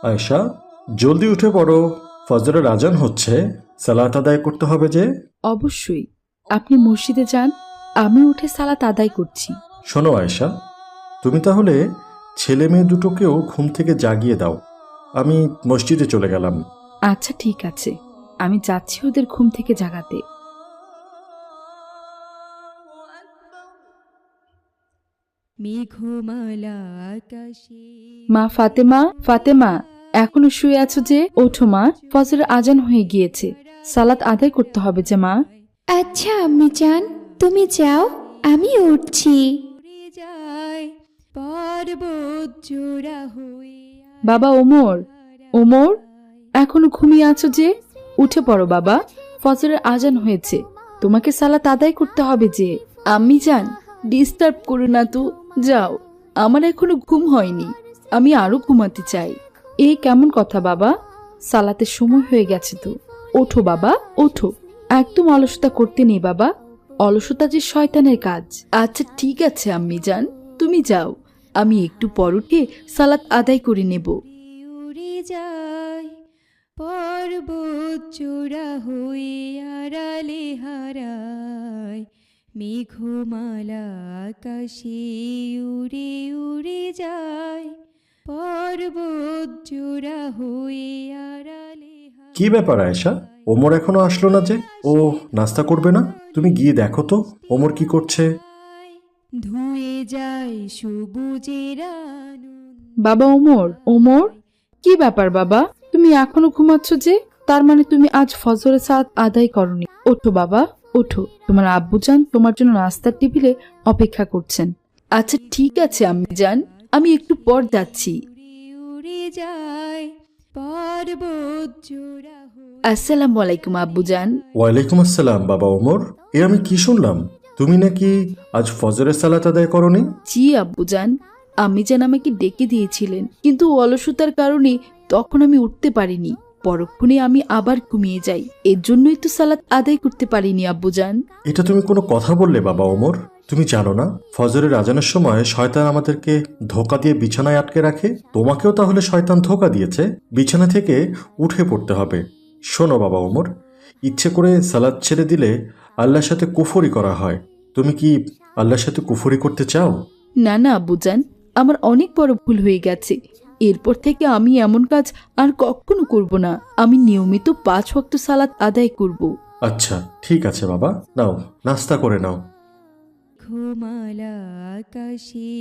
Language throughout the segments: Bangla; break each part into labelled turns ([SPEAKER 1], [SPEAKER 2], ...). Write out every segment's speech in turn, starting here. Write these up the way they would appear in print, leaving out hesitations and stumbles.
[SPEAKER 1] আয়েশা, জলদি উঠে পড়ো, ফজরের আজান হচ্ছে, সালাত আদায় করতে হবে যে।
[SPEAKER 2] অবশ্যই। আপনি মসজিদে যান, আমি উঠে সালাত আদায় করছি।
[SPEAKER 1] শোনো আয়েশা, তুমি তাহলে ছেলে মেয়ে দুটোকেও ঘুম থেকে জাগিয়ে দাও। আমি মসজিদে চলে গেলাম।
[SPEAKER 2] আচ্ছা ঠিক আছে, আমি যাচ্ছি ওদের ঘুম থেকে জাগাতে।
[SPEAKER 3] মেঘমালা আকাশে
[SPEAKER 2] মা ফাতেমা, ফাতেমা, এখনো শুয়ে আছো যে? ওঠো মা, ফজরের আজান হয়ে গিয়েছে, সালাত আদায় করতে হবে যে মা।
[SPEAKER 4] আচ্ছা আম্মি জান, তুমি যাও, আমি উঠছি।
[SPEAKER 3] উড়ে যায় পর্বত জোড়া হয়ে
[SPEAKER 2] বাবা ওমর, ওমর, এখনো ঘুমিয়ে আছো যে? উঠে পড়ো বাবা, ফজরের আজান হয়েছে, তোমাকে সালাত আদায় করতে হবে যে। আম্মি জান, ডিস্টার্ব করো না তো, যাও, আমার এখনো ঘুম হয়নি, আমি আরো ঘুমাতে চাই। এই কেমন কথা বাবা, সালাতের সময় হয়ে গেছে তো, ওঠো বাবা ওঠো, একদম অলসতা করতে নেই বাবা, অলসতা যে শয়তানের কাজ। আচ্ছা ঠিক আছে আম্মি জান, তুমি যাও, আমি একটু পর উঠে সালাত আদায় করে নেব।
[SPEAKER 3] উড়ে যায় পর্বত জোড়া হয়ে আড়ালে হারায় মেঘমালা আকাশে উড়ে উড়ে যায় পর্বত জোড়া হয়ে আড়ালে
[SPEAKER 1] কি ব্যাপার আয়েশা, ওমর এখনো আসলো না যে? ও নাস্তা করবে না? তুমি গিয়ে দেখো তো ওমর কি করছে।
[SPEAKER 3] ধুয়ে যায় সবুজের আনন্দ।
[SPEAKER 2] বাবা ওমর, ওমর, কি ব্যাপার বাবা, তুমি এখনো ঘুমাচ্ছ যে? তার মানে তুমি আজ ফজরের সালাত আদায় করনি। ওঠো বাবা ওঠো, তোমার আব্বুজান তোমার জন্য নাস্তার টেবিলে অপেক্ষা করছেন। আচ্ছা ঠিক আছে আম্মি জান, আমি একটু পর যাচ্ছি।
[SPEAKER 3] উড়ে উড়ে যায় পর্বত জোড়া হয়ে
[SPEAKER 2] আসসালামু আলাইকুম আব্বুজান।
[SPEAKER 1] ওয়ালাইকুম আসসালাম বাবা ওমর। এ আমি কি শুনলাম, তুমি নাকি আজ ফজরের সালাত আদায় করনি?
[SPEAKER 2] জি আব্বুজান, আম্মি জান আমাকে ডেকে দিয়েছিলেন, কিন্তু অলসতার কারণে তখন আমি উঠতে পারিনি, পরক্ষণে আমি আবার ঘুমিয়ে যাই, এর জন্যই তো সালাত আদায় করতে পারিনি আব্বুজান।
[SPEAKER 1] এটা তুমি কোনো কথা বললে বাবা ওমর? তুমি জানো না ফজরের আজানের সময় শয়তান আমাদেরকে ধোকা দিয়ে বিছানায় আটকে রাখে? তোমাকেও তাহলে শয়তান ধোকা দিয়েছে, বিছানা থেকে উঠে পড়তে হবে। শোনো বাবা ওমর, ইচ্ছে করে সালাদ ছেড়ে দিলে আল্লাহর সাথে কুফরি করা হয়। তুমি কি আল্লাহর সাথে কুফরি করতে চাও?
[SPEAKER 2] না না আব্বুজান, আমার অনেক বড় ভুল হয়ে গেছে, এরপর থেকে আমি এমন কাজ আর কখনো করব না, আমি নিয়মিত 5 ওয়াক্ত সালাত আদায় করব।
[SPEAKER 1] আচ্ছা ঠিক আছে বাবা, নাও নাস্তা করে নাও।
[SPEAKER 3] ঘুমালা আকাশে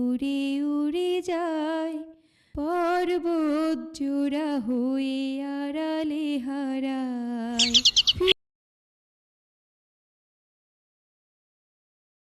[SPEAKER 3] উড়ে উড়ে যায় পর্বত জোড়া হয়ে আড়ালে হারায়